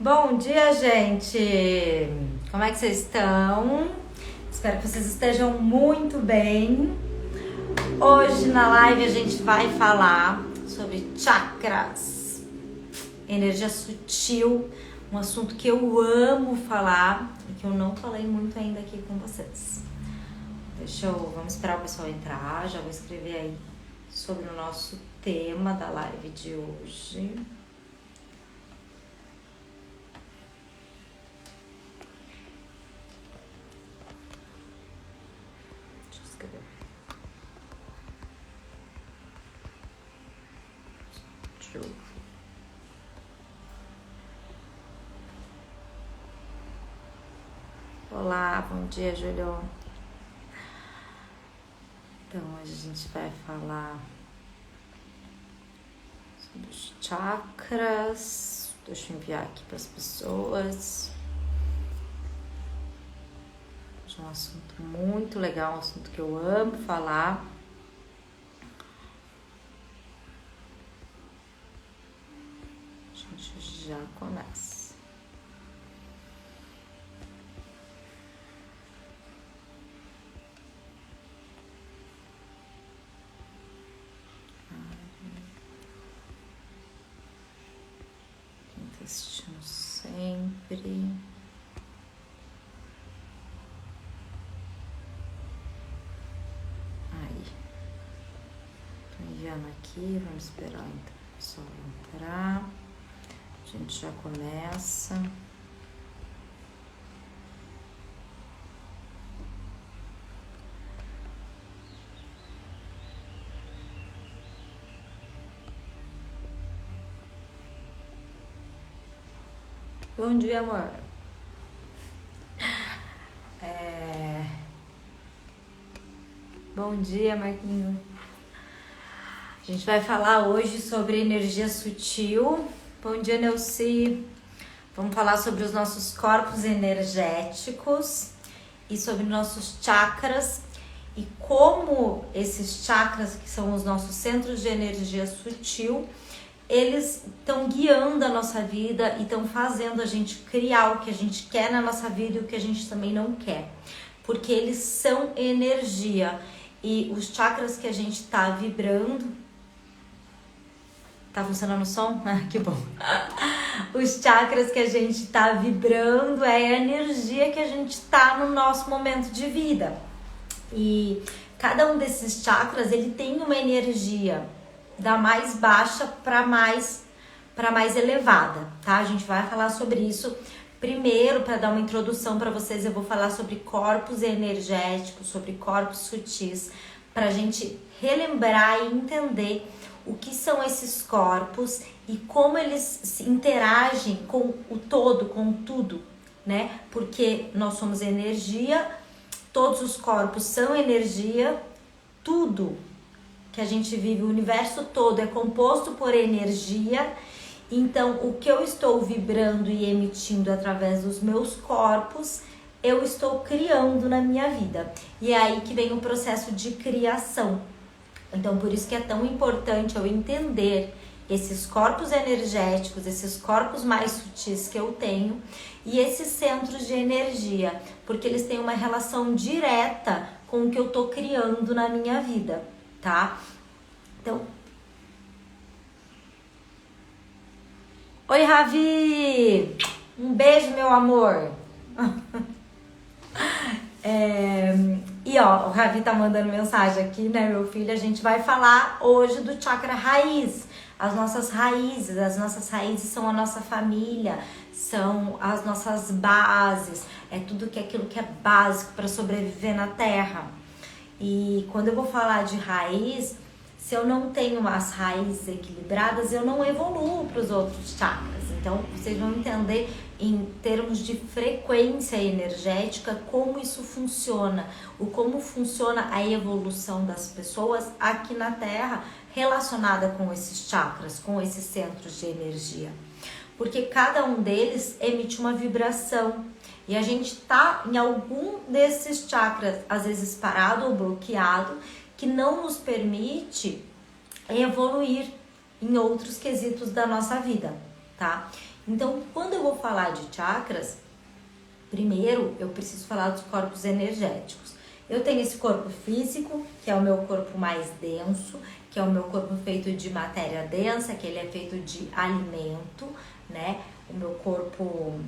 Bom dia, gente! Como é que vocês estão? Espero que vocês estejam muito bem. Hoje na live a gente vai falar sobre chakras, energia sutil, um assunto que eu amo falar e que eu não falei muito ainda aqui com vocês. Vamos esperar o pessoal entrar, já vou escrever aí sobre o nosso tema da live de hoje. Olá, bom dia, Júlio. Então, hoje a gente vai falar sobre os chakras. Deixa eu enviar aqui para as pessoas. É um assunto muito legal, um assunto que eu amo falar. A gente já começa. Assistindo sempre. Aí. Tô enviando aqui, vamos esperar o pessoal entrar. A gente já começa. Bom dia, amor. Bom dia, Marquinhos. A gente vai falar hoje sobre energia sutil. Bom dia, Neuci. Vamos falar sobre os nossos corpos energéticos e sobre nossos chakras e como esses chakras, que são os nossos centros de energia sutil, eles estão guiando a nossa vida e estão fazendo a gente criar o que a gente quer na nossa vida e o que a gente também não quer. Porque eles são energia e os chakras que a gente tá vibrando... Tá funcionando o som? Ah, que bom! Os chakras que a gente tá vibrando é a energia que a gente tá no nosso momento de vida. E cada um desses chakras, ele tem uma energia da mais baixa para mais elevada, tá? A gente vai falar sobre isso. Primeiro, para dar uma introdução para vocês, eu vou falar sobre corpos energéticos, sobre corpos sutis, para a gente relembrar e entender o que são esses corpos e como eles se interagem com o todo, com tudo, né? Porque nós somos energia, todos os corpos são energia, tudo que a gente vive, o universo todo é composto por energia. Então, o que eu estou vibrando e emitindo através dos meus corpos, eu estou criando na minha vida. E é aí que vem o processo de criação. Então, por isso que é tão importante eu entender esses corpos energéticos, esses corpos mais sutis que eu tenho e esses centros de energia, porque eles têm uma relação direta com o que eu estou criando na minha vida, tá? Então... Oi, Ravi! Um beijo, meu amor! E ó, o Ravi tá mandando mensagem aqui, né, meu filho? A gente vai falar hoje do chakra raiz. As nossas raízes são a nossa família, são as nossas bases, é tudo aquilo que é básico para sobreviver na Terra. E quando eu vou falar de raiz, se eu não tenho as raízes equilibradas, eu não evoluo para os outros chakras. Então, vocês vão entender em termos de frequência energética como isso funciona, como funciona a evolução das pessoas aqui na Terra relacionada com esses chakras, com esses centros de energia. Porque cada um deles emite uma vibração. E a gente tá em algum desses chakras, às vezes parado ou bloqueado, que não nos permite evoluir em outros quesitos da nossa vida, tá? Então, quando eu vou falar de chakras, primeiro eu preciso falar dos corpos energéticos. Eu tenho esse corpo físico, que é o meu corpo mais denso, que é o meu corpo feito de matéria densa, que ele é feito de alimento, né? O meu corpo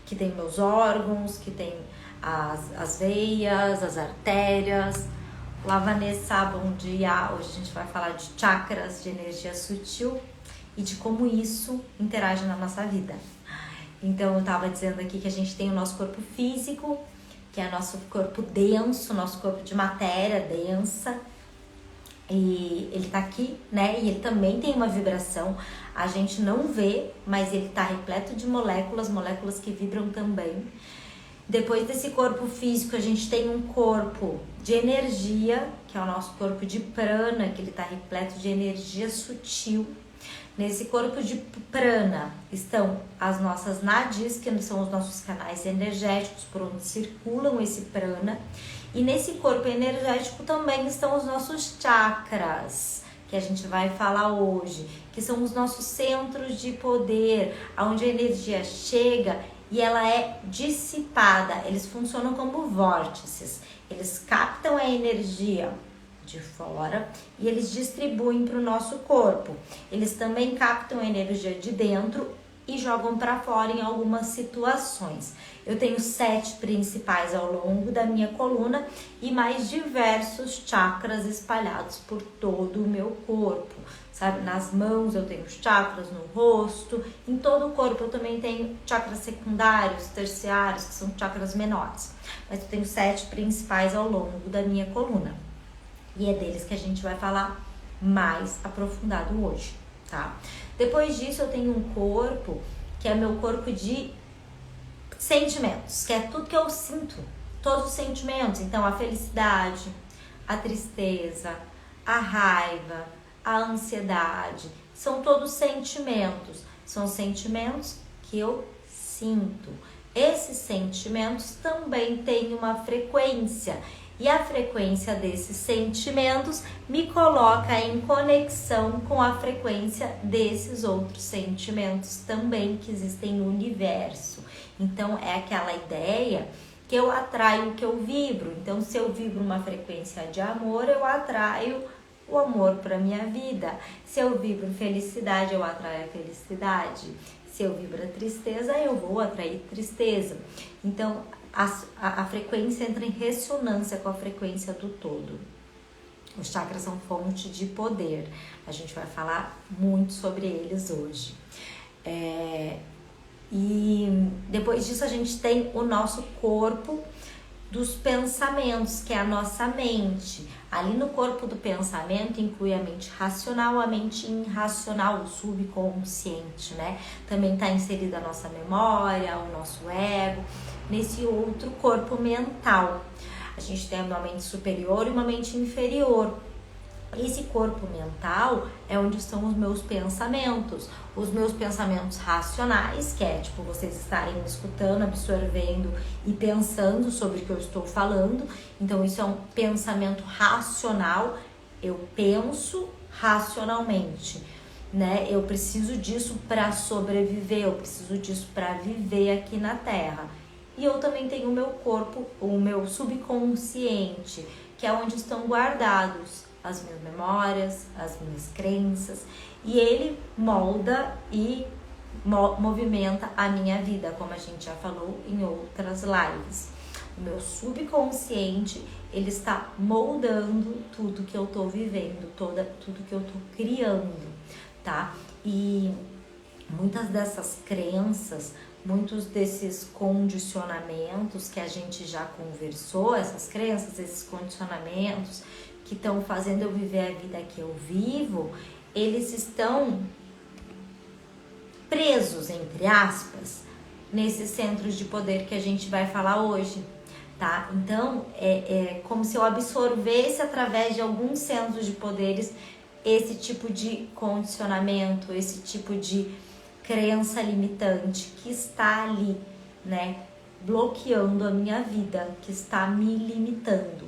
que tem meus órgãos, que tem as veias, as artérias. Olá, Vanessa, bom dia. Hoje a gente vai falar de chakras, de energia sutil e de como isso interage na nossa vida. Então, eu estava dizendo aqui que a gente tem o nosso corpo físico, que é nosso corpo denso, nosso corpo de matéria densa. E ele tá aqui, né? E ele também tem uma vibração. A gente não vê, mas ele tá repleto de moléculas que vibram também. Depois desse corpo físico, a gente tem um corpo de energia, que é o nosso corpo de prana, que ele tá repleto de energia sutil. Nesse corpo de prana estão as nossas nadis, que são os nossos canais energéticos por onde circulam esse prana. E nesse corpo energético também estão os nossos chakras, que a gente vai falar hoje, que são os nossos centros de poder, onde a energia chega e ela é dissipada. Eles funcionam como vórtices, eles captam a energia de fora e eles distribuem para o nosso corpo. Eles também captam a energia de dentro e jogam para fora em algumas situações. Eu tenho 7 principais ao longo da minha coluna e mais diversos chakras espalhados por todo o meu corpo, sabe? Nas mãos eu tenho chakras, no rosto, em todo o corpo eu também tenho chakras secundários, terciários, que são chakras menores. Mas eu tenho 7 principais ao longo da minha coluna. E é deles que a gente vai falar mais aprofundado hoje, tá? Depois disso, eu tenho um corpo que é meu corpo de sentimentos, que é tudo que eu sinto, todos os sentimentos. Então, a felicidade, a tristeza, a raiva, a ansiedade, são todos sentimentos. São sentimentos que eu sinto. Esses sentimentos também têm uma frequência. E a frequência desses sentimentos me coloca em conexão com a frequência desses outros sentimentos também que existem no universo. Então, é aquela ideia que eu atraio o que eu vibro. Então, se eu vibro uma frequência de amor, eu atraio o amor para minha vida. Se eu vibro felicidade, eu atraio a felicidade. Se eu vibro a tristeza, eu vou atrair tristeza. Então, a frequência entra em ressonância com a frequência do todo. Os chakras são fonte de poder. A gente vai falar muito sobre eles hoje. E depois disso a gente tem o nosso corpo dos pensamentos, que é a nossa mente. Ali no corpo do pensamento inclui a mente racional, a mente irracional, o subconsciente, né? Também está inserida a nossa memória, o nosso ego, nesse outro corpo mental. A gente tem uma mente superior e uma mente inferior. Esse corpo mental é onde estão os meus pensamentos racionais, que é tipo vocês estarem me escutando, absorvendo e pensando sobre o que eu estou falando. Então isso é um pensamento racional, eu penso racionalmente, né? Eu preciso disso para sobreviver, eu preciso disso para viver aqui na Terra. E eu também tenho o meu corpo, o meu subconsciente, que é onde estão guardados as minhas memórias, as minhas crenças, e ele molda e movimenta a minha vida, como a gente já falou em outras lives. O meu subconsciente, ele está moldando tudo que eu tô vivendo, tudo que eu tô criando, tá? E muitas dessas crenças, muitos desses condicionamentos que a gente já conversou, essas crenças, esses condicionamentos que estão fazendo eu viver a vida que eu vivo, eles estão presos, entre aspas, nesses centros de poder que a gente vai falar hoje, tá? Então, é como se eu absorvesse através de alguns centros de poderes esse tipo de condicionamento, esse tipo de crença limitante que está ali, né, bloqueando a minha vida, que está me limitando.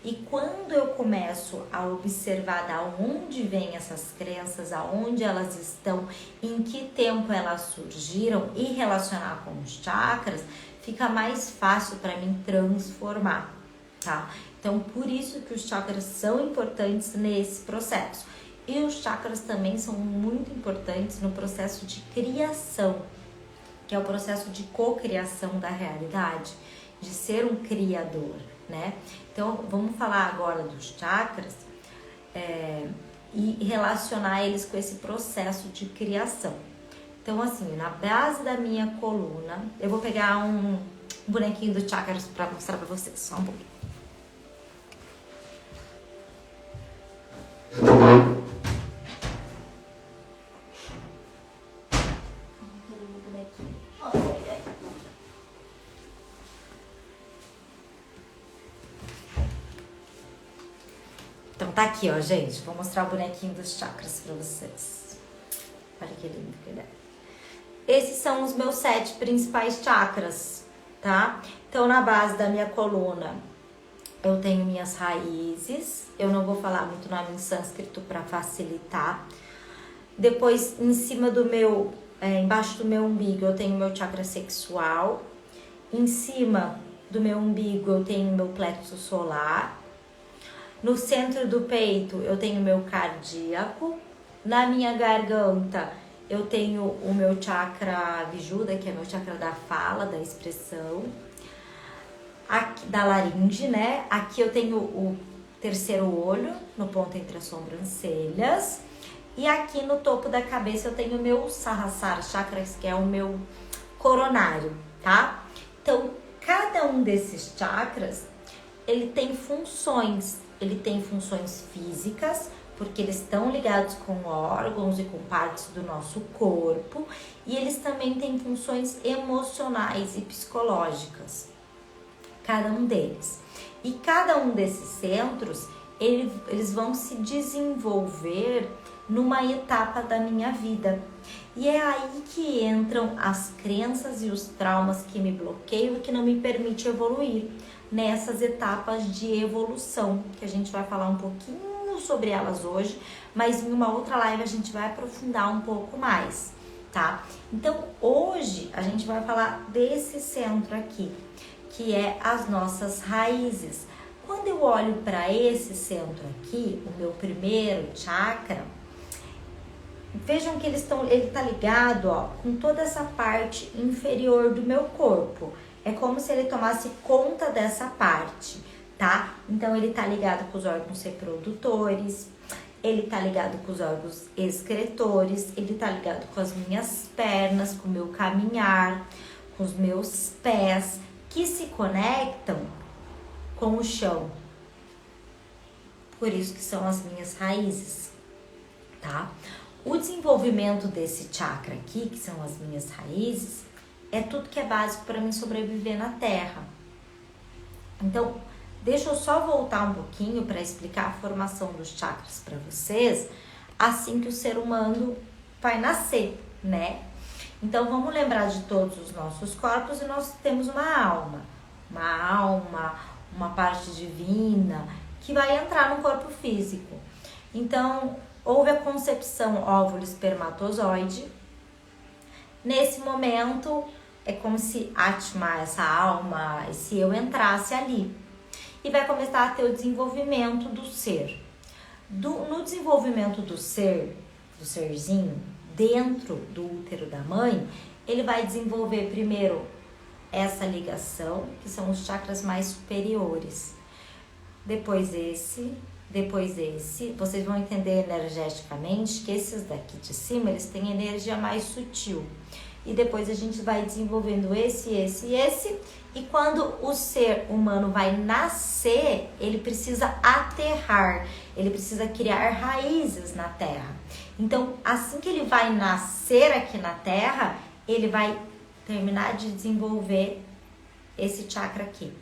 E quando eu começo a observar da onde vêm essas crenças, aonde elas estão, em que tempo elas surgiram e relacionar com os chakras, fica mais fácil para mim transformar, tá? Então, por isso que os chakras são importantes nesse processo. E os chakras também são muito importantes no processo de criação, que é o processo de cocriação da realidade, de ser um criador, né? Então, vamos falar agora dos chakras e relacionar eles com esse processo de criação. Então, assim, na base da minha coluna, eu vou pegar um bonequinho do chakras para mostrar para vocês, só um pouquinho. Então tá aqui, ó, gente. Vou mostrar o bonequinho dos chakras pra vocês. Olha que lindo que ele é. Esses são os meus 7 principais chakras, tá? Então, na base da minha coluna, eu tenho minhas raízes. Eu não vou falar muito nome em sânscrito pra facilitar. Depois, em cima do meu, embaixo do meu umbigo, eu tenho meu chakra sexual. Em cima do meu umbigo, eu tenho meu plexo solar. No centro do peito, eu tenho meu cardíaco. Na minha garganta, eu tenho o meu chakra Vishuddha, que é meu chakra da fala, da expressão. Aqui, da laringe, né? Aqui eu tenho o terceiro olho, no ponto entre as sobrancelhas. E aqui no topo da cabeça eu tenho o meu Sahasrara chakras, que é o meu coronário, tá? Então, cada um desses chakras, ele tem funções. Ele tem funções físicas, porque eles estão ligados com órgãos e com partes do nosso corpo. E eles também têm funções emocionais e psicológicas. Cada um deles. E cada um desses centros, eles vão se desenvolver numa etapa da minha vida. E é aí que entram as crenças e os traumas que me bloqueiam e que não me permitem evoluir nessas etapas de evolução, que a gente vai falar um pouquinho sobre elas hoje, mas em uma outra live a gente vai aprofundar um pouco mais, tá? Então, hoje a gente vai falar desse centro aqui, que é as nossas raízes. Quando eu olho para esse centro aqui, o meu primeiro chakra, vejam que ele tá ligado, ó, com toda essa parte inferior do meu corpo. É como se ele tomasse conta dessa parte, tá? Então, ele tá ligado com os órgãos reprodutores, ele tá ligado com os órgãos excretores, ele tá ligado com as minhas pernas, com o meu caminhar, com os meus pés, que se conectam com o chão. Por isso que são as minhas raízes, tá? O desenvolvimento desse chakra aqui, que são as minhas raízes, é tudo que é básico para mim sobreviver na Terra. Então, deixa eu só voltar um pouquinho para explicar a formação dos chakras para vocês, assim que o ser humano vai nascer, né? Então, vamos lembrar de todos os nossos corpos e nós temos uma alma, uma parte divina que vai entrar no corpo físico. Então, houve a concepção óvulo-espermatozoide. Nesse momento, é como se Atma, essa alma, esse eu entrasse ali. E vai começar a ter o desenvolvimento do ser. No desenvolvimento do ser, do serzinho, dentro do útero da mãe, ele vai desenvolver primeiro essa ligação, que são os chakras mais superiores. Depois esse, vocês vão entender energeticamente que esses daqui de cima, eles têm energia mais sutil. E depois a gente vai desenvolvendo esse. E quando o ser humano vai nascer, ele precisa aterrar, ele precisa criar raízes na terra. Então, assim que ele vai nascer aqui na terra, ele vai terminar de desenvolver esse chakra aqui,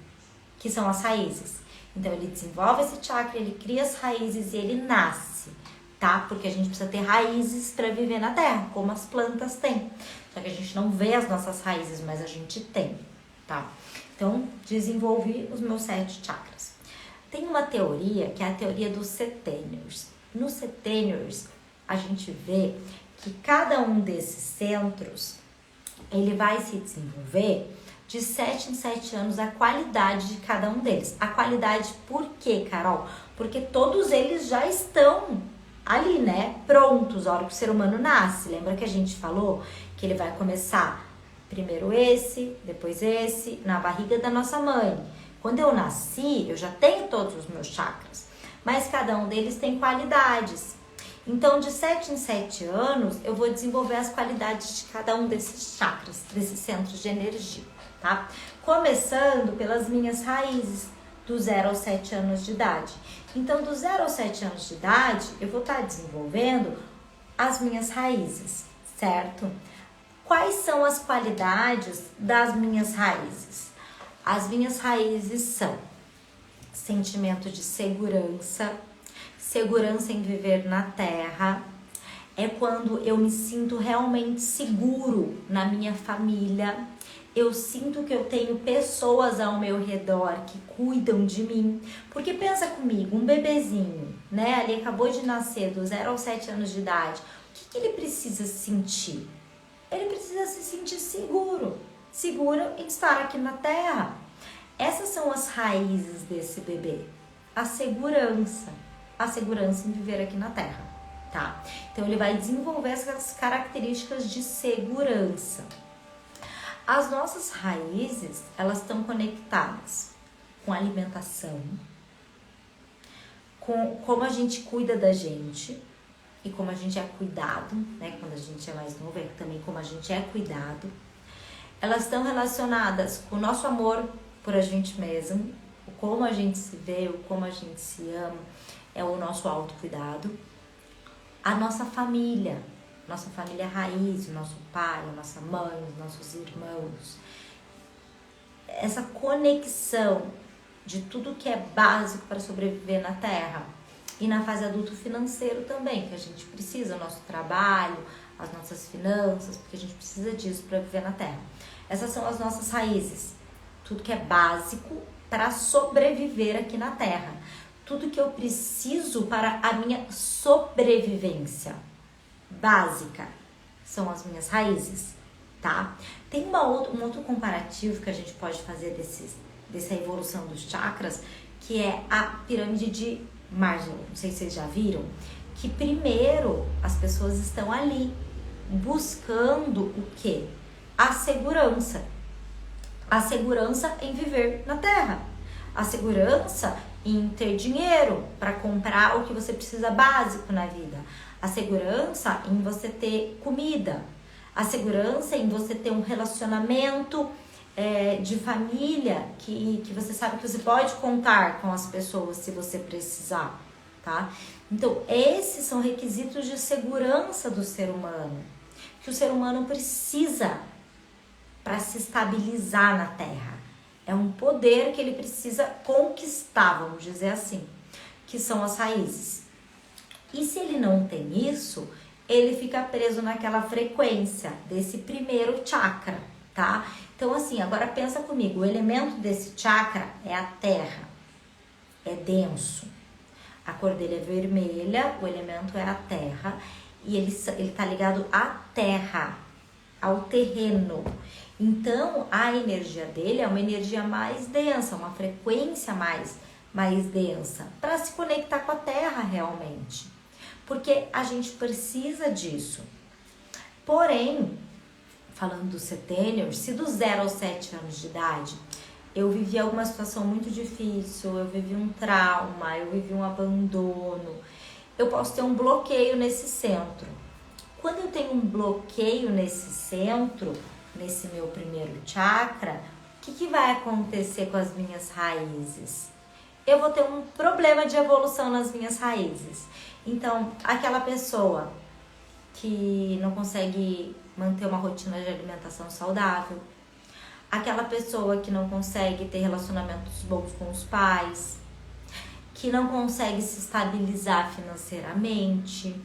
que são as raízes. Então, ele desenvolve esse chakra, ele cria as raízes e ele nasce, tá? Porque a gente precisa ter raízes para viver na terra, como as plantas têm. Só que a gente não vê as nossas raízes, mas a gente tem, tá? Então, desenvolvi os meus 7 chakras. Tem uma teoria que é a teoria dos setênios. Nos setênios, a gente vê que cada um desses centros, ele vai se desenvolver de 7 em 7 anos, a qualidade de cada um deles. A qualidade por quê, Carol? Porque todos eles já estão ali, né? Prontos, a hora que o ser humano nasce. Lembra que a gente falou que ele vai começar primeiro esse, depois esse, na barriga da nossa mãe. Quando eu nasci, eu já tenho todos os meus chakras, mas cada um deles tem qualidades. Então, de 7 em 7 anos, eu vou desenvolver as qualidades de cada um desses chakras, desses centros de energia, tá? Começando pelas minhas raízes, do 0 aos 7 anos de idade. Então, do 0 aos 7 anos de idade, eu vou estar desenvolvendo as minhas raízes, certo? Quais são as qualidades das minhas raízes? As minhas raízes são sentimento de segurança, segurança em viver na terra, é quando eu me sinto realmente seguro na minha família, eu sinto que eu tenho pessoas ao meu redor que cuidam de mim, porque pensa comigo, um bebezinho, né, ali acabou de nascer, do 0 aos 7 anos de idade, o que ele precisa sentir? Ele precisa se sentir seguro, seguro em estar aqui na terra. Essas são as raízes desse bebê, a segurança em viver aqui na terra, tá? Então ele vai desenvolver essas características de segurança. As nossas raízes, elas estão conectadas com a alimentação, com como a gente cuida da gente e como a gente é cuidado, né? Quando a gente é mais novo, é também como a gente é cuidado. Elas estão relacionadas com o nosso amor por a gente mesmo, o como a gente se vê, o como a gente se ama, é o nosso autocuidado. A nossa família raiz, o nosso pai, a nossa mãe, os nossos irmãos. Essa conexão de tudo que é básico para sobreviver na Terra. E na fase adulto financeiro também, que a gente precisa, o nosso trabalho, as nossas finanças, porque a gente precisa disso para viver na Terra. Essas são as nossas raízes. Tudo que é básico para sobreviver aqui na Terra. Tudo que eu preciso para a minha sobrevivência básica são as minhas raízes, tá? Tem um outro comparativo que a gente pode fazer dessa evolução dos chakras, que é a pirâmide de Maslow. Não sei se vocês já viram, que primeiro as pessoas estão ali buscando o quê? A segurança em viver na Terra, a segurança em ter dinheiro para comprar o que você precisa básico na vida, a segurança em você ter comida, a segurança em você ter um relacionamento de família que você sabe que você pode contar com as pessoas se você precisar, tá? Então, esses são requisitos de segurança do ser humano, que o ser humano precisa para se estabilizar na Terra. É um poder que ele precisa conquistar, vamos dizer assim, que são as raízes. E se ele não tem isso, ele fica preso naquela frequência desse primeiro chakra, tá? Então, assim, agora pensa comigo, o elemento desse chakra é a terra, é denso. A cor dele é vermelha, o elemento é a terra, e ele tá ligado à terra, ao terreno. Então, a energia dele é uma energia mais densa, uma frequência mais densa, para se conectar com a terra realmente. Porque a gente precisa disso. Porém, falando do setênior, se do 0 aos 7 anos de idade, eu vivi alguma situação muito difícil, eu vivi um trauma, eu vivi um abandono, eu posso ter um bloqueio nesse centro. Quando eu tenho um bloqueio nesse centro, nesse meu primeiro chakra, o que vai acontecer com as minhas raízes? Eu vou ter um problema de evolução nas minhas raízes. Então, aquela pessoa que não consegue manter uma rotina de alimentação saudável, aquela pessoa que não consegue ter relacionamentos bons com os pais, que não consegue se estabilizar financeiramente,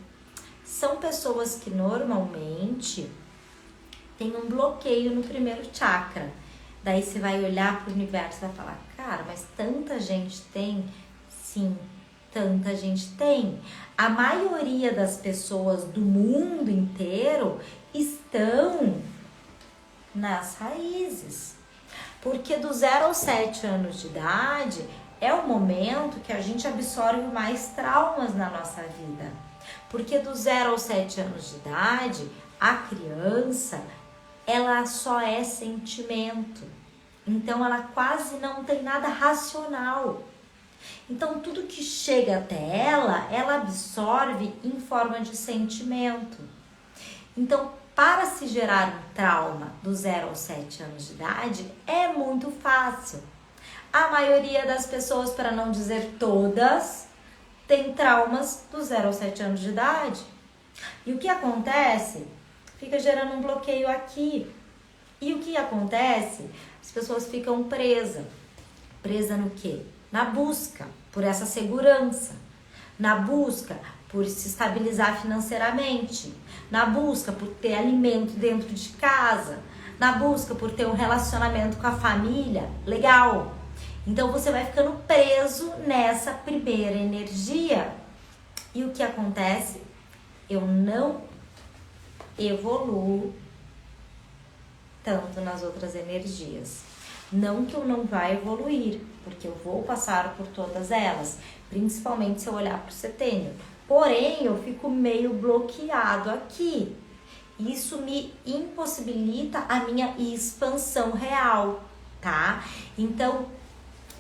são pessoas que normalmente têm um bloqueio no primeiro chakra. Daí você vai olhar para o universo e vai falar, cara, mas tanta gente tem Sim, tanta gente tem. A maioria das pessoas do mundo inteiro estão nas raízes. Porque do 0 aos 7 anos de idade é o momento que a gente absorve mais traumas na nossa vida. Porque do 0 aos 7 anos de idade, a criança, ela só é sentimento. Então ela quase não tem nada racional. Então tudo que chega até ela absorve em forma de sentimento. Então, para se gerar um trauma do 0 aos 7 anos de idade, é muito fácil. A maioria das pessoas, para não dizer todas, tem traumas do 0 aos 7 anos de idade. E o que acontece? Fica gerando um bloqueio aqui. E o que acontece? As pessoas ficam presas. Presa no quê? Na busca por essa segurança. Na busca por se estabilizar financeiramente. Na busca por ter alimento dentro de casa. Na busca por ter um relacionamento com a família legal. Então você vai ficando preso nessa primeira energia. E o que acontece? Eu não evoluo tanto nas outras energias. Não que eu não vá evoluir, porque eu vou passar por todas elas, principalmente se eu olhar para o setênio. Porém, eu fico meio bloqueado aqui. Isso me impossibilita a minha expansão real, tá? Então,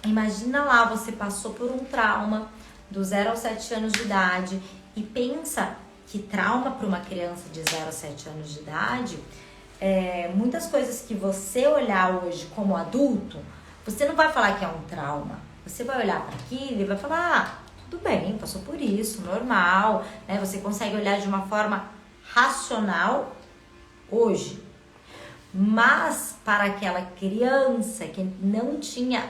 imagina lá, você passou por um trauma do 0 aos 7 anos de idade e pensa que trauma para uma criança de 0 a 7 anos de idade, muitas coisas que você olhar hoje como adulto, você não vai falar que é um trauma. Você vai olhar para aquilo e vai falar, tudo bem, passou por isso, normal, né? Você consegue olhar de uma forma racional hoje. Mas para aquela criança que não tinha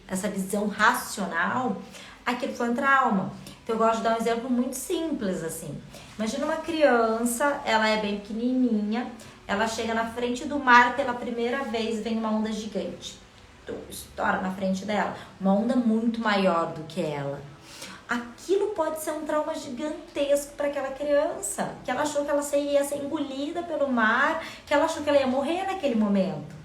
essa visão racional, aquilo foi um trauma. Então eu gosto de dar um exemplo muito simples assim. Imagina uma criança, ela é bem pequenininha, ela chega na frente do mar pela primeira vez, vem uma onda gigante, estoura na frente dela, uma onda muito maior do que ela. Aquilo pode ser um trauma gigantesco para aquela criança, que ela achou que ela ia ser engolida pelo mar, que ela achou que ela ia morrer naquele momento.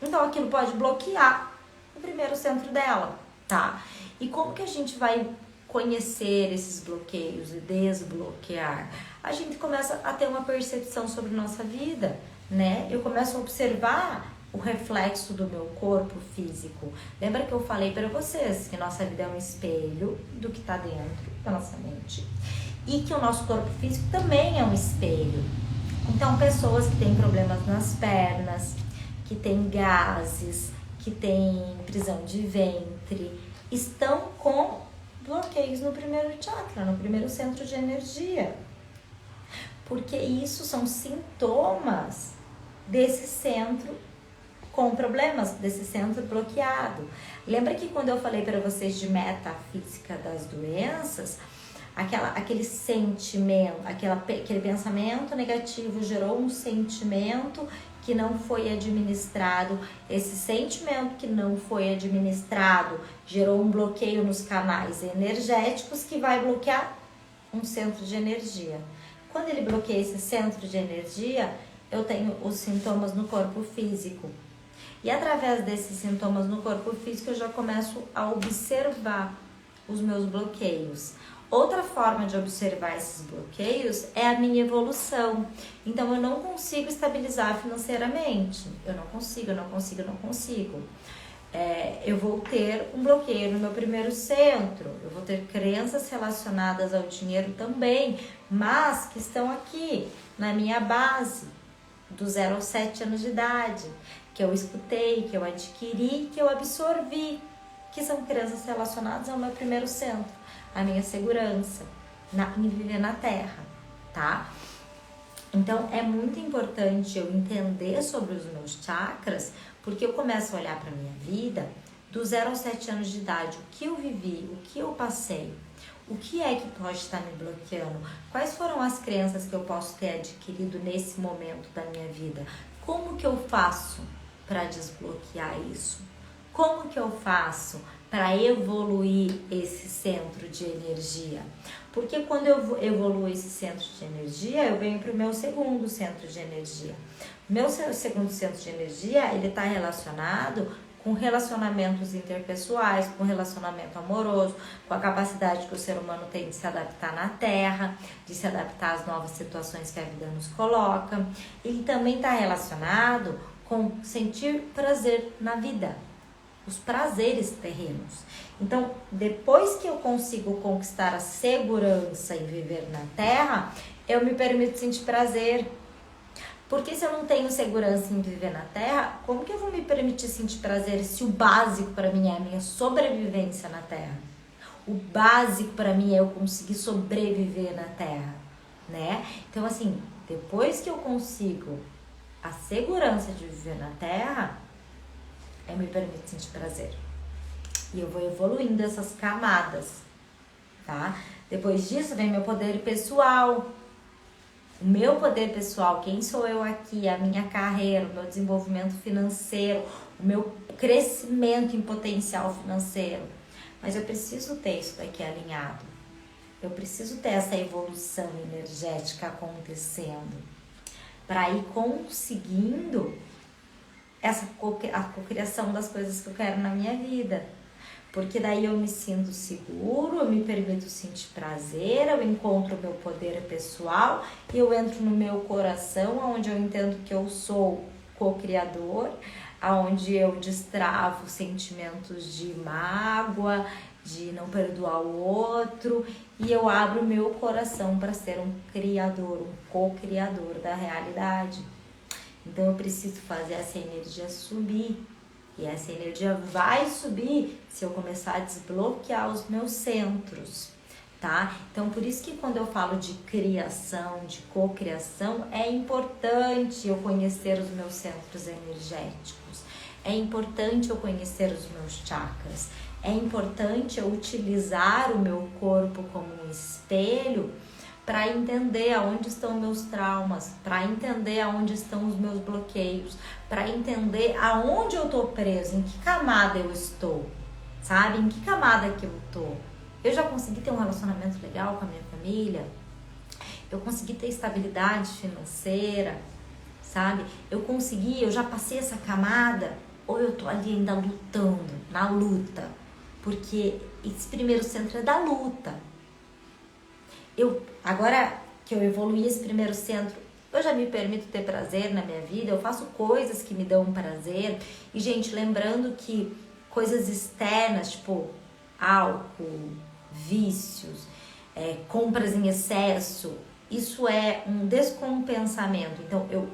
Então aquilo pode bloquear o primeiro centro dela, tá? E como que a gente vai conhecer esses bloqueios e desbloquear? A gente começa a ter uma percepção sobre nossa vida, né? Eu começo a observar o reflexo do meu corpo físico. Lembra que eu falei para vocês que nossa vida é um espelho do que está dentro da nossa mente e que o nosso corpo físico também é um espelho. Então, pessoas que têm problemas nas pernas, que têm gases, que têm prisão de ventre, estão com bloqueios no primeiro chakra, no primeiro centro de energia. Porque isso são sintomas desse centro com problemas, desse centro bloqueado. Lembra que quando eu falei para vocês de metafísica das doenças, aquele sentimento, aquele pensamento negativo gerou um sentimento que não foi administrado. Esse sentimento que não foi administrado gerou um bloqueio nos canais energéticos que vai bloquear um centro de energia. Quando ele bloqueia esse centro de energia, eu tenho os sintomas no corpo físico. E através desses sintomas no corpo físico, eu já começo a observar os meus bloqueios. Outra forma de observar esses bloqueios é a minha evolução. Então, eu não consigo estabilizar financeiramente. Eu não consigo. Eu vou ter um bloqueio no meu primeiro centro. Eu vou ter crenças relacionadas ao dinheiro também, mas que estão aqui na minha base, do 0 aos 7 anos de idade, que eu escutei, que eu adquiri, que eu absorvi, que são crenças relacionadas ao meu primeiro centro, a minha segurança, em viver na Terra, tá? Então, é muito importante eu entender sobre os meus chakras, porque eu começo a olhar para a minha vida do 0 aos 7 anos de idade, o que eu vivi, o que eu passei, o que é que pode estar me bloqueando, quais foram as crenças que eu posso ter adquirido nesse momento da minha vida, como que eu faço para desbloquear isso, como que eu faço para evoluir esse centro de energia. Porque quando eu evoluo esse centro de energia, eu venho para o meu segundo centro de energia. O meu segundo centro de energia, ele está relacionado com relacionamentos interpessoais, com relacionamento amoroso, com a capacidade que o ser humano tem de se adaptar na Terra, de se adaptar às novas situações que a vida nos coloca. Ele também está relacionado com sentir prazer na vida, os prazeres terrenos. Então, depois que eu consigo conquistar a segurança em viver na Terra, eu me permito sentir prazer. Porque se eu não tenho segurança em viver na Terra, como que eu vou me permitir sentir prazer se o básico para mim é a minha sobrevivência na Terra? O básico para mim é eu conseguir sobreviver na Terra, né? Então, assim, depois que eu consigo a segurança de viver na Terra, eu me permito sentir prazer. E eu vou evoluindo essas camadas, tá? Depois disso vem meu poder pessoal. O meu poder pessoal, quem sou eu aqui, a minha carreira, o meu desenvolvimento financeiro, o meu crescimento em potencial financeiro. Mas eu preciso ter isso daqui alinhado. Eu preciso ter essa evolução energética acontecendo para ir conseguindo a cocriação das coisas que eu quero na minha vida. Porque daí eu me sinto seguro, eu me permito sentir prazer, eu encontro o meu poder pessoal e eu entro no meu coração, onde eu entendo que eu sou co-criador, onde eu destravo sentimentos de mágoa, de não perdoar o outro, e eu abro o meu coração para ser um criador, um co-criador da realidade. Então eu preciso fazer essa energia subir. E essa energia vai subir se eu começar a desbloquear os meus centros, tá? Então, por isso que quando eu falo de criação, de cocriação, é importante eu conhecer os meus centros energéticos. É importante eu conhecer os meus chakras. É importante eu utilizar o meu corpo como um espelho para entender aonde estão meus traumas, para entender aonde estão os meus bloqueios, para entender aonde eu tô preso, em que camada eu estou, sabe? Em que camada que eu tô. Eu já consegui ter um relacionamento legal com a minha família, eu consegui ter estabilidade financeira, sabe? Eu já passei essa camada, ou eu tô ali ainda lutando, na luta, porque esse primeiro centro é da luta. Agora que eu evoluí esse primeiro centro, eu já me permito ter prazer na minha vida, eu faço coisas que me dão prazer. E, gente, lembrando que coisas externas, tipo álcool, vícios, compras em excesso, isso é um descompensamento. Então, eu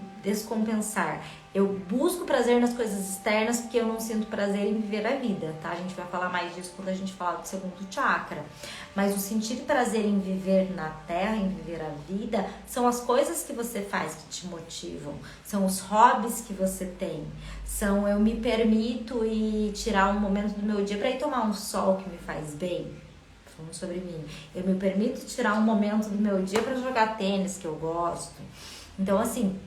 busco prazer nas coisas externas porque eu não sinto prazer em viver a vida, tá? A gente vai falar mais disso quando a gente falar do segundo chakra. Mas o sentir prazer em viver na Terra, em viver a vida, são as coisas que você faz que te motivam, são os hobbies que você tem, eu me permito ir tirar um momento do meu dia para ir tomar um sol que me faz bem. Falando sobre mim, eu me permito tirar um momento do meu dia para jogar tênis, que eu gosto. Então, assim,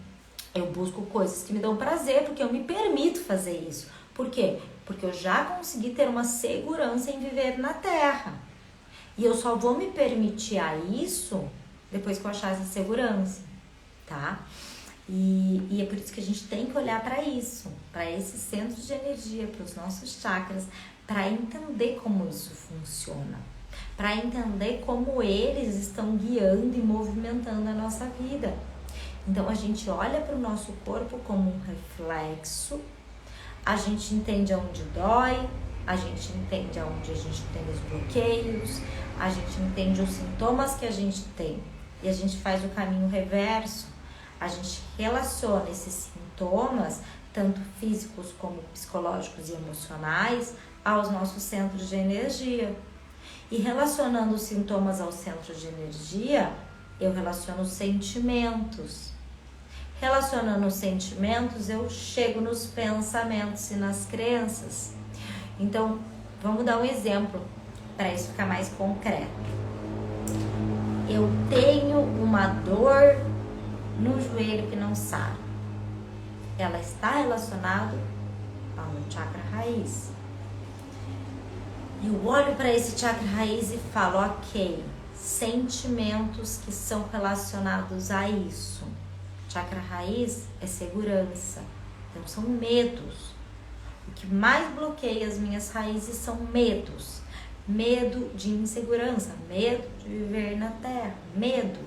eu busco coisas que me dão prazer, porque eu me permito fazer isso. Por quê? Porque eu já consegui ter uma segurança em viver na Terra. E eu só vou me permitir a isso depois que eu achar essa segurança, tá? E é por isso que a gente tem que olhar para isso, para esses centros de energia, para os nossos chakras, para entender como isso funciona, para entender como eles estão guiando e movimentando a nossa vida. Então, a gente olha para o nosso corpo como um reflexo, a gente entende aonde dói, a gente entende aonde a gente tem os bloqueios, a gente entende os sintomas que a gente tem e a gente faz o caminho reverso. A gente relaciona esses sintomas, tanto físicos como psicológicos e emocionais, aos nossos centros de energia. E relacionando os sintomas aos centros de energia, eu relaciono os sentimentos. Relacionando os sentimentos, eu chego nos pensamentos e nas crenças. Então, vamos dar um exemplo para isso ficar mais concreto. Eu tenho uma dor no joelho que não sara. Ela está relacionada ao meu chakra raiz. Eu olho para esse chakra raiz e falo, ok, sentimentos que são relacionados a isso. Chakra raiz é segurança, então são medos. O que mais bloqueia as minhas raízes são medos. Medo de insegurança, medo de viver na Terra, medo.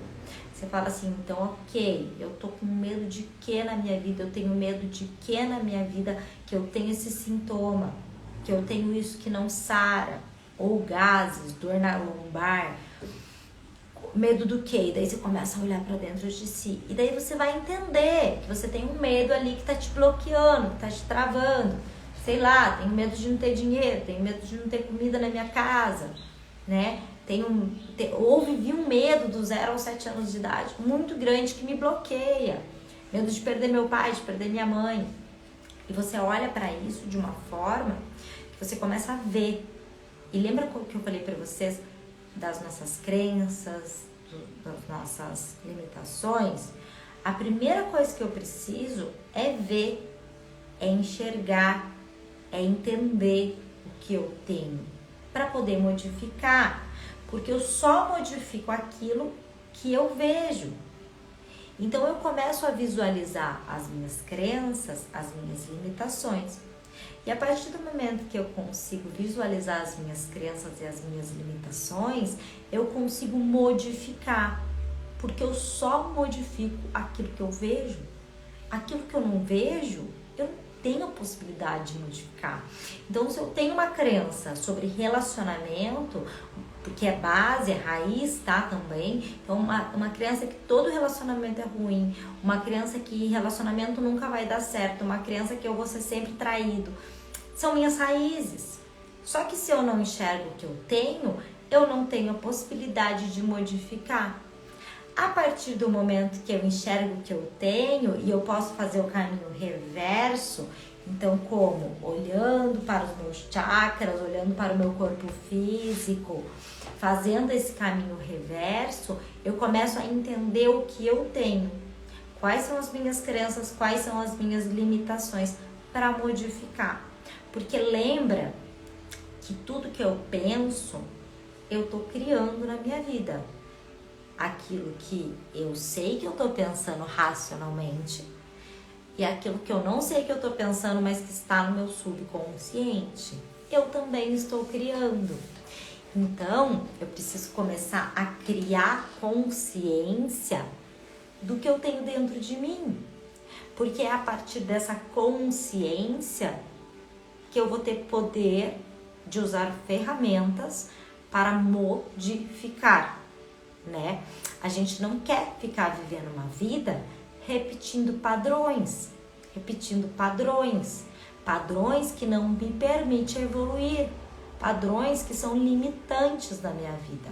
Você fala assim, então ok, eu tô com medo de que na minha vida? Eu tenho medo de que na minha vida que eu tenho esse sintoma, que eu tenho isso que não sara, ou gases, dor na lombar. Medo do quê? E daí você começa a olhar pra dentro de si. E daí você vai entender que você tem um medo ali que tá te bloqueando, que tá te travando. Sei lá, tenho medo de não ter dinheiro, tenho medo de não ter comida na minha casa, né? Ou vivi um medo do 0 aos 7 anos de idade muito grande que me bloqueia. Medo de perder meu pai, de perder minha mãe. E você olha pra isso de uma forma que você começa a ver. E lembra o que eu falei pra vocês das nossas crenças, das nossas limitações? A primeira coisa que eu preciso é ver, é enxergar, é entender o que eu tenho para poder modificar, porque eu só modifico aquilo que eu vejo. Então eu começo a visualizar as minhas crenças, as minhas limitações. E a partir do momento que eu consigo visualizar as minhas crenças e as minhas limitações, eu consigo modificar, porque eu só modifico aquilo que eu vejo. Aquilo que eu não vejo, eu não tenho a possibilidade de modificar. Então, se eu tenho uma crença sobre relacionamento, porque é base, é raiz, tá, também. Então, uma crença que todo relacionamento é ruim, uma crença que relacionamento nunca vai dar certo, uma crença que eu vou ser sempre traído, são minhas raízes. Só que se eu não enxergo o que eu não tenho a possibilidade de modificar. A partir do momento que eu enxergo o que eu tenho e eu posso fazer o caminho reverso, então como? Olhando para os meus chakras, olhando para o meu corpo físico, fazendo esse caminho reverso, eu começo a entender o que eu tenho. Quais são as minhas crenças, quais são as minhas limitações para modificar. Porque lembra que tudo que eu penso, eu estou criando na minha vida. Aquilo que eu sei que eu tô pensando racionalmente e aquilo que eu não sei que eu tô pensando, mas que está no meu subconsciente, eu também estou criando. Então, eu preciso começar a criar consciência do que eu tenho dentro de mim. Porque é a partir dessa consciência que eu vou ter poder de usar ferramentas para modificar. Né? A gente não quer ficar vivendo uma vida repetindo padrões que não me permitem evoluir, padrões que são limitantes na minha vida.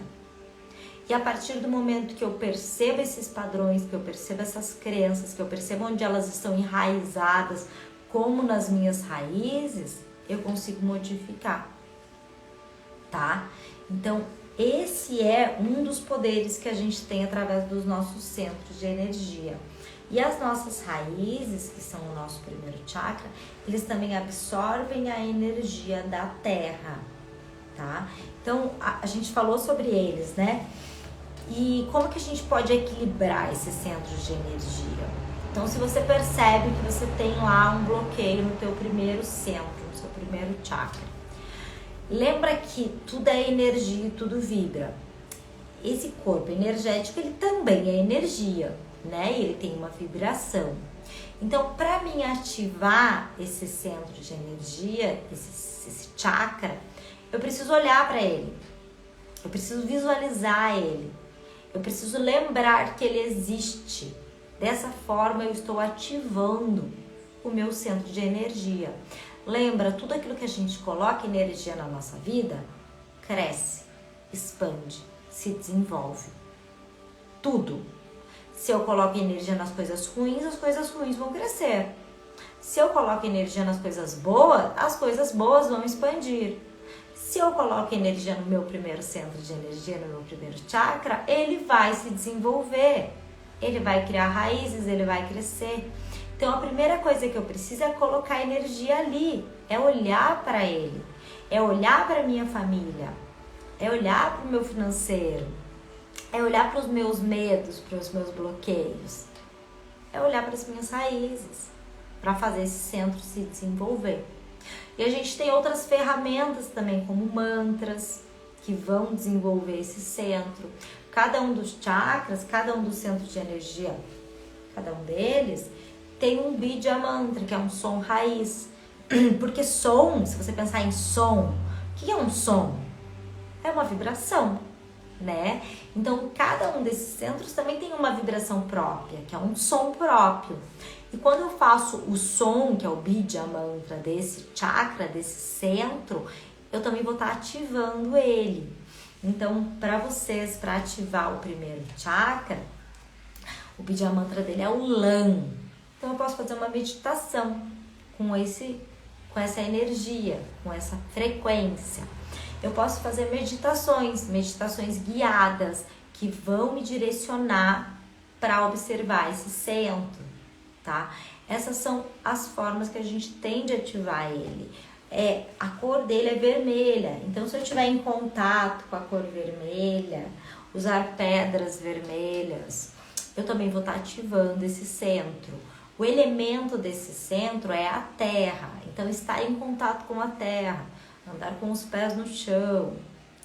E a partir do momento que eu percebo esses padrões, que eu percebo essas crenças, que eu percebo onde elas estão enraizadas, como nas minhas raízes, eu consigo modificar, tá? Então, esse é um dos poderes que a gente tem através dos nossos centros de energia. E as nossas raízes, que são o nosso primeiro chakra, eles também absorvem a energia da terra, tá? Então, a gente falou sobre eles, né? E como que a gente pode equilibrar esses centros de energia? Então, se você percebe que você tem lá um bloqueio no teu primeiro centro, no seu primeiro chakra, lembra que tudo é energia e tudo vibra. Esse corpo energético, ele também é energia, né? E ele tem uma vibração. Então, para mim ativar esse centro de energia, esse chakra, eu preciso olhar para ele. Eu preciso visualizar ele. Eu preciso lembrar que ele existe. Dessa forma, eu estou ativando o meu centro de energia. Lembra, tudo aquilo que a gente coloca energia na nossa vida, cresce, expande, se desenvolve. Tudo. Se eu coloco energia nas coisas ruins, as coisas ruins vão crescer. Se eu coloco energia nas coisas boas, as coisas boas vão expandir. Se eu coloco energia no meu primeiro centro de energia, no meu primeiro chakra, ele vai se desenvolver. Ele vai criar raízes, ele vai crescer. Então a primeira coisa que eu preciso é colocar energia ali, é olhar para ele, é olhar para minha família, é olhar para o meu financeiro, é olhar para os meus medos, para os meus bloqueios, é olhar para as minhas raízes, para fazer esse centro se desenvolver. E a gente tem outras ferramentas também, como mantras, que vão desenvolver esse centro. Cada um dos chakras, cada um dos centros de energia, cada um deles tem um Bija Mantra, que é um som raiz. Porque som, se você pensar em som, o que é um som? É uma vibração, né? Então, cada um desses centros também tem uma vibração própria, que é um som próprio. E quando eu faço o som, que é o Bija Mantra desse chakra, desse centro, eu também vou estar ativando ele. Então, para vocês, para ativar o primeiro chakra, o Bija Mantra dele é o LAM. Então, eu posso fazer uma meditação com essa energia, com essa frequência. Eu posso fazer meditações guiadas, que vão me direcionar para observar esse centro, tá? Essas são as formas que a gente tem de ativar ele. A cor dele é vermelha, então se eu estiver em contato com a cor vermelha, usar pedras vermelhas, eu também vou estar ativando esse centro. O elemento desse centro é a terra, então estar em contato com a terra, andar com os pés no chão,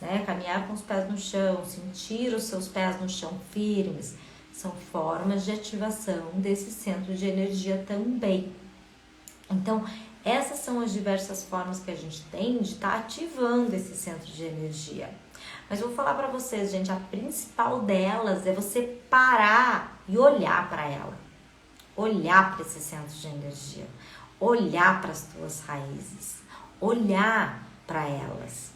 né? Caminhar com os pés no chão, sentir os seus pés no chão firmes, são formas de ativação desse centro de energia também. Então, essas são as diversas formas que a gente tem de estar ativando esse centro de energia. Mas vou falar para vocês, gente, a principal delas é você parar e olhar para ela. Olhar para esse centro de energia. Olhar para as tuas raízes. Olhar para elas.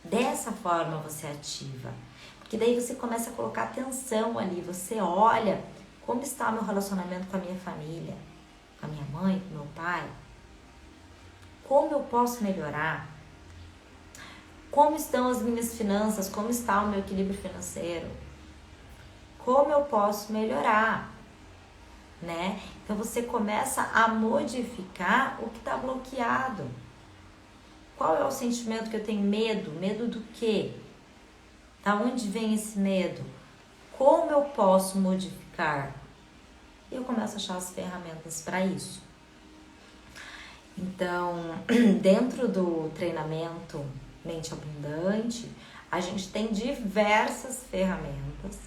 Dessa forma você ativa. Porque daí você começa a colocar atenção ali. Você olha como está o meu relacionamento com a minha família, com a minha mãe, com o meu pai. Como eu posso melhorar? Como estão as minhas finanças? Como está o meu equilíbrio financeiro? Como eu posso melhorar? Né? Então você começa a modificar o que está bloqueado. Qual é o sentimento que eu tenho medo? Medo do quê? Da onde vem esse medo? Como eu posso modificar? E eu começo a achar as ferramentas para isso. Então, dentro do treinamento Mente Abundante, a gente tem diversas ferramentas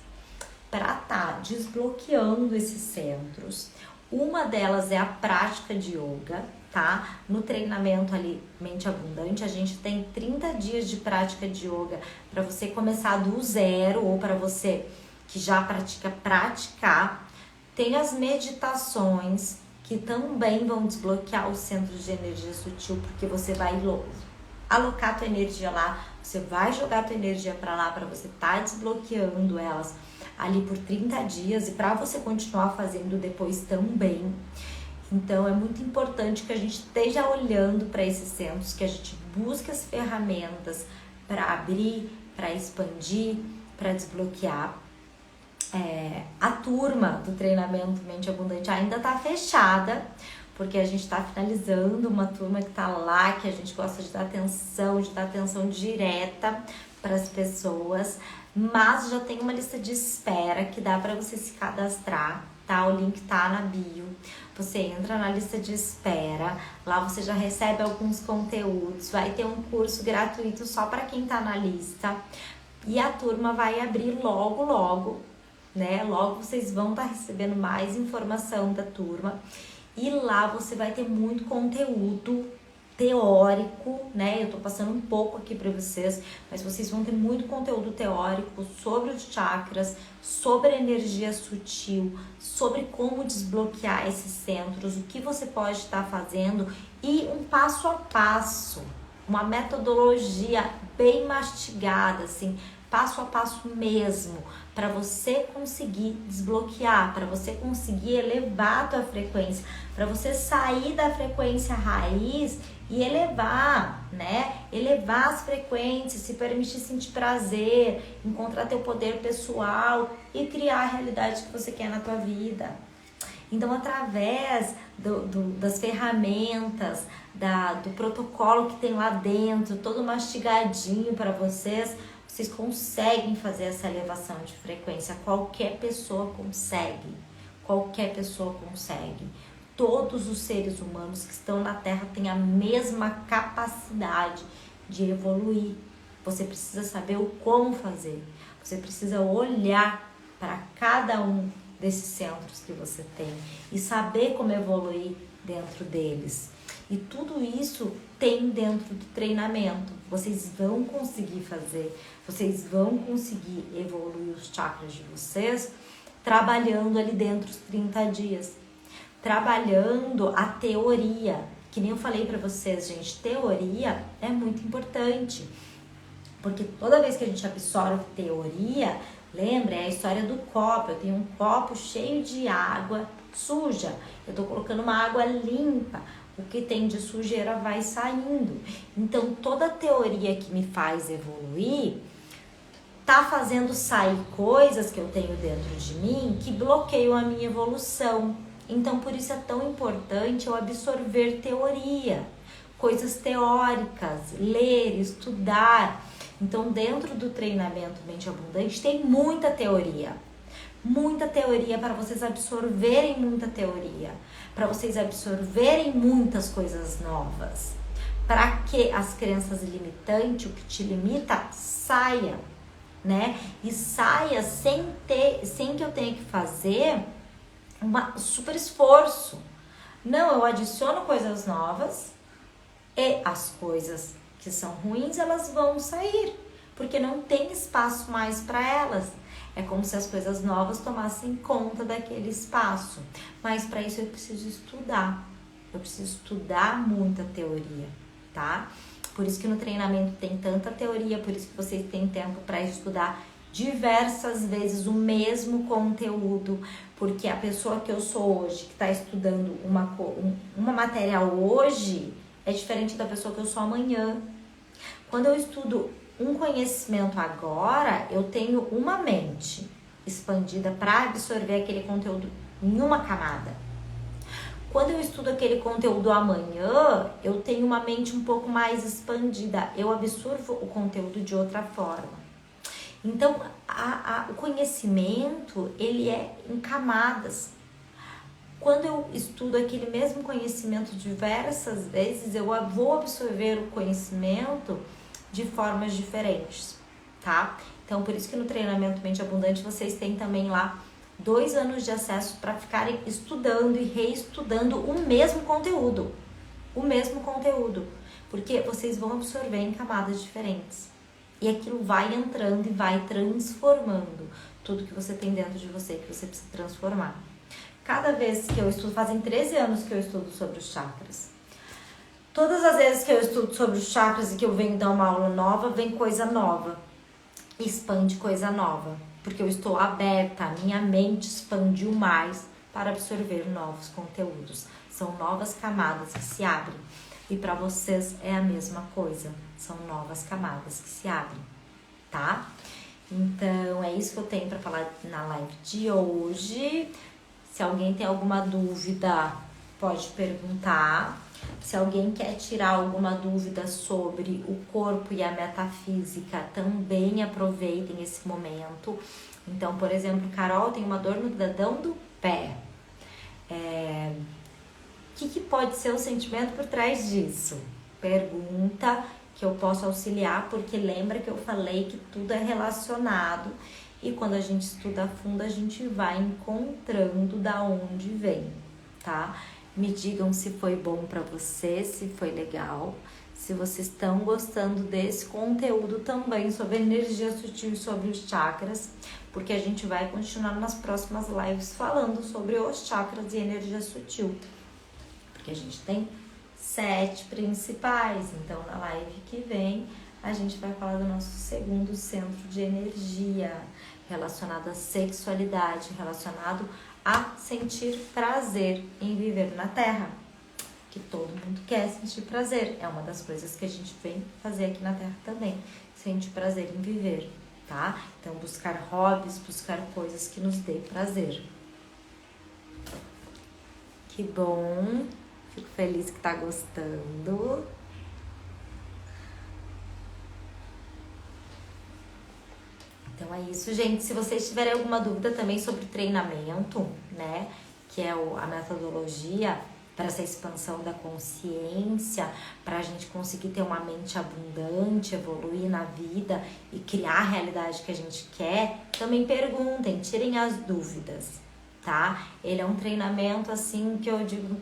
para estar desbloqueando esses centros. Uma delas é a prática de yoga, tá? No treinamento ali Mente Abundante, a gente tem 30 dias de prática de yoga para você começar do zero ou para você que já pratica praticar. Tem as meditações que também vão desbloquear o centro de energia sutil, porque você vai alocar a tua energia lá, você vai jogar a tua energia para lá para você estar desbloqueando elas ali por 30 dias e para você continuar fazendo depois também. Então é muito importante que a gente esteja olhando para esses centros, que a gente busque as ferramentas para abrir, para expandir, para desbloquear. A turma do treinamento Mente Abundante ainda está fechada, porque a gente está finalizando uma turma que está lá, que a gente gosta de dar atenção direta para as pessoas, mas já tem uma lista de espera que dá para você se cadastrar, tá? O link tá na bio. Você entra na lista de espera, lá você já recebe alguns conteúdos, vai ter um curso gratuito só para quem tá na lista e a turma vai abrir logo, né? Logo vocês vão estar recebendo mais informação da turma e lá você vai ter muito conteúdo teórico, né? Eu tô passando um pouco aqui para vocês, mas vocês vão ter muito conteúdo teórico sobre os chakras, sobre a energia sutil, sobre como desbloquear esses centros, o que você pode estar fazendo e um passo a passo, uma metodologia bem mastigada, assim, passo a passo mesmo, para você conseguir desbloquear, para você conseguir elevar a tua frequência, para você sair da frequência raiz e elevar, né? Elevar as frequências, se permitir sentir prazer, encontrar teu poder pessoal e criar a realidade que você quer na tua vida. Então, através das ferramentas, do protocolo que tem lá dentro, todo mastigadinho para vocês conseguem fazer essa elevação de frequência. Qualquer pessoa consegue. Qualquer pessoa consegue. Todos os seres humanos que estão na Terra têm a mesma capacidade de evoluir. Você precisa saber o como fazer. Você precisa olhar para cada um desses centros que você tem e saber como evoluir dentro deles. E tudo isso tem dentro do treinamento. Vocês vão conseguir fazer, vocês vão conseguir evoluir os chakras de vocês trabalhando ali dentro os 30 dias. Trabalhando a teoria, que nem eu falei para vocês, gente, teoria é muito importante. Porque toda vez que a gente absorve teoria, lembra, é a história do copo. Eu tenho um copo cheio de água suja, eu tô colocando uma água limpa. O que tem de sujeira vai saindo. Então, toda teoria que me faz evoluir tá fazendo sair coisas que eu tenho dentro de mim que bloqueiam a minha evolução. Então, por isso é tão importante eu absorver teoria, coisas teóricas, ler, estudar. Então, dentro do treinamento Mente Abundante tem muita teoria para vocês absorverem muita teoria, para vocês absorverem muitas coisas novas, para que as crenças limitantes, o que te limita, saia, né? E saia sem que eu tenha que fazer um super esforço. Não, eu adiciono coisas novas e as coisas que são ruins, elas vão sair, porque não tem espaço mais para elas. É como se as coisas novas tomassem conta daquele espaço. Mas para isso eu preciso estudar. Eu preciso estudar muita teoria, tá? Por isso que no treinamento tem tanta teoria, por isso que vocês têm tempo para estudar diversas vezes o mesmo conteúdo, porque a pessoa que eu sou hoje, que está estudando uma matéria hoje, é diferente da pessoa que eu sou amanhã. Quando eu estudo um conhecimento agora, eu tenho uma mente expandida para absorver aquele conteúdo em uma camada. Quando eu estudo aquele conteúdo amanhã, eu tenho uma mente um pouco mais expandida, eu absorvo o conteúdo de outra forma. Então, o conhecimento, ele é em camadas. Quando eu estudo aquele mesmo conhecimento diversas vezes, eu vou absorver o conhecimento de formas diferentes, tá? Então, por isso que no treinamento Mente Abundante, vocês têm também lá 2 anos de acesso para ficarem estudando e reestudando o mesmo conteúdo. Porque vocês vão absorver em camadas diferentes. E aquilo vai entrando e vai transformando tudo que você tem dentro de você, que você precisa transformar. Cada vez que eu estudo, fazem 13 anos que eu estudo sobre os chakras. Todas as vezes que eu estudo sobre os chakras e que eu venho dar uma aula nova, vem coisa nova. Expande coisa nova. Porque eu estou aberta, a minha mente expandiu mais para absorver novos conteúdos. São novas camadas que se abrem. E para vocês é a mesma coisa. São novas camadas que se abrem, tá? Então, é isso que eu tenho para falar na live de hoje. Se alguém tem alguma dúvida, pode perguntar. Se alguém quer tirar alguma dúvida sobre o corpo e a metafísica, também aproveitem esse momento. Então, por exemplo, Carol tem uma dor no dedão do pé. O que pode ser o sentimento por trás disso? Pergunta que eu posso auxiliar, porque lembra que eu falei que tudo é relacionado e quando a gente estuda a fundo, a gente vai encontrando da onde vem, tá? Me digam se foi bom para vocês, se foi legal, se vocês estão gostando desse conteúdo também sobre energia sutil e sobre os chakras, porque a gente vai continuar nas próximas lives falando sobre os chakras e energia sutil. Porque a gente tem 7 principais, então na live que vem a gente vai falar do nosso segundo centro de energia, relacionado à sexualidade, relacionado a sentir prazer em viver na Terra. Que todo mundo quer sentir prazer, é uma das coisas que a gente vem fazer aqui na Terra também, sentir prazer em viver, tá? Então buscar hobbies, buscar coisas que nos dê prazer. Que bom. Fico feliz que tá gostando. Então é isso, gente. Se vocês tiverem alguma dúvida também sobre treinamento, né, que é a metodologia para essa expansão da consciência, para a gente conseguir ter uma mente abundante, evoluir na vida e criar a realidade que a gente quer, também perguntem, tirem as dúvidas, tá? Ele é um treinamento assim que eu digo,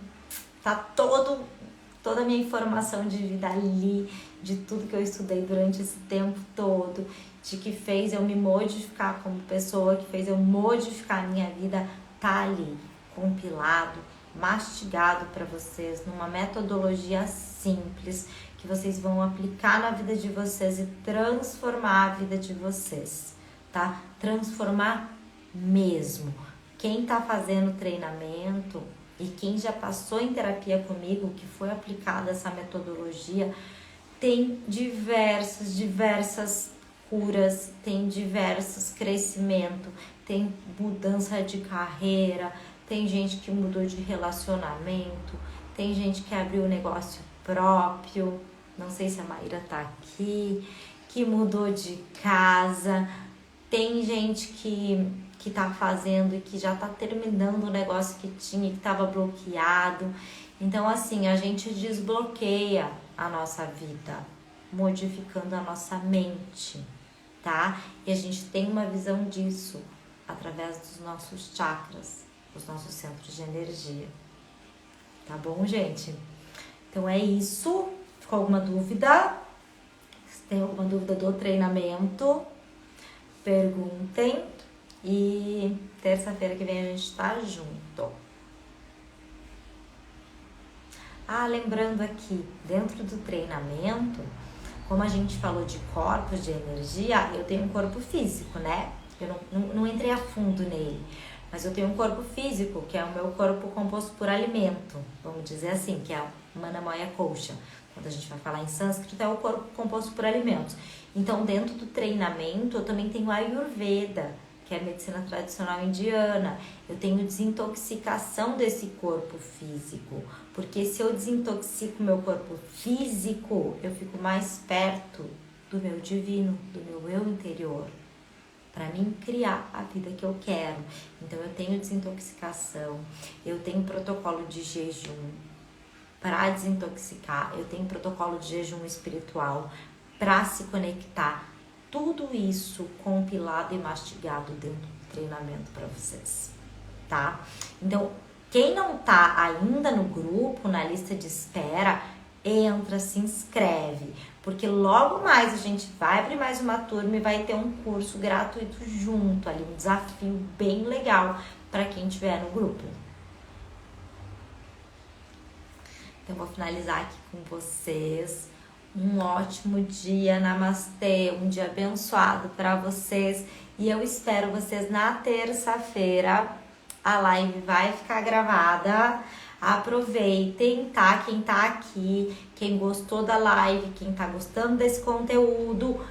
tá toda a minha informação de vida ali, de tudo que eu estudei durante esse tempo todo, de que fez eu me modificar como pessoa, que fez eu modificar a minha vida, tá ali, compilado, mastigado para vocês, numa metodologia simples, que vocês vão aplicar na vida de vocês e transformar a vida de vocês, tá? Transformar mesmo. Quem tá fazendo treinamento e quem já passou em terapia comigo, que foi aplicada essa metodologia, tem diversas curas, tem diversos crescimento, tem mudança de carreira, tem gente que mudou de relacionamento, tem gente que abriu um negócio próprio, não sei se a Maíra tá aqui, que mudou de casa, tem gente que tá fazendo e que já tá terminando o negócio que tinha, que tava bloqueado. Então, assim, a gente desbloqueia a nossa vida, modificando a nossa mente, tá? E a gente tem uma visão disso através dos nossos chakras, os nossos centros de energia. Tá bom, gente? Então é isso. Ficou alguma dúvida? Se tem alguma dúvida do treinamento, perguntem. E terça-feira que vem a gente tá junto. Ah, lembrando aqui, dentro do treinamento, como a gente falou de corpos de energia, eu tenho um corpo físico, né? Eu não entrei a fundo nele. Mas eu tenho um corpo físico, que é o meu corpo composto por alimento, vamos dizer assim, que é a Manamaya Kosha. Quando a gente vai falar em sânscrito, é o corpo composto por alimentos. Então, dentro do treinamento, eu também tenho a Ayurveda, que é a medicina tradicional indiana. Eu tenho desintoxicação desse corpo físico, porque se eu desintoxico meu corpo físico, eu fico mais perto do meu divino, do meu eu interior, para mim criar a vida que eu quero. Então eu tenho desintoxicação, eu tenho protocolo de jejum para desintoxicar, eu tenho protocolo de jejum espiritual para se conectar. Tudo isso compilado e mastigado dentro do treinamento para vocês, tá? Então, quem não tá ainda no grupo, na lista de espera, entra, se inscreve, porque logo mais a gente vai abrir mais uma turma e vai ter um curso gratuito junto ali, um desafio bem legal para quem estiver no grupo. Então, vou finalizar aqui com vocês. Um ótimo dia, namastê, um dia abençoado para vocês. E eu espero vocês na terça-feira. A live vai ficar gravada. Aproveitem, tá? Quem tá aqui, quem gostou da live, quem tá gostando desse conteúdo,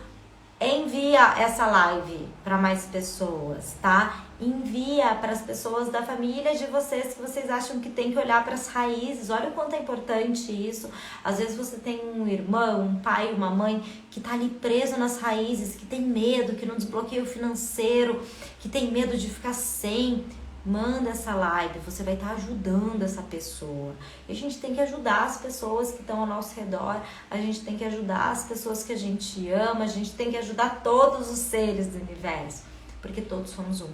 envia essa live para mais pessoas, tá? Envia para as pessoas da família de vocês que vocês acham que tem que olhar para as raízes. Olha o quanto é importante isso. Às vezes você tem um irmão, um pai, uma mãe que tá ali preso nas raízes, que tem medo, que não desbloqueia o financeiro, que tem medo de ficar sem. Manda essa live, você vai estar ajudando essa pessoa. E a gente tem que ajudar as pessoas que estão ao nosso redor, a gente tem que ajudar as pessoas que a gente ama, a gente tem que ajudar todos os seres do universo, porque todos somos um,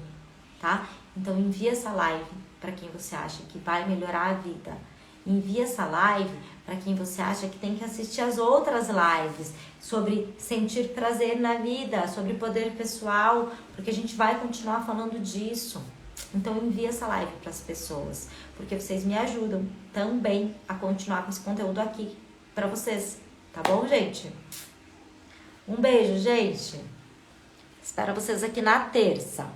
tá? Então envia essa live para quem você acha que vai melhorar a vida. Envia essa live para quem você acha que tem que assistir as outras lives sobre sentir prazer na vida, sobre poder pessoal, porque a gente vai continuar falando disso. Então envia essa live para as pessoas, porque vocês me ajudam também a continuar com esse conteúdo aqui para vocês, tá bom, gente? Um beijo, gente. Espero vocês aqui na terça.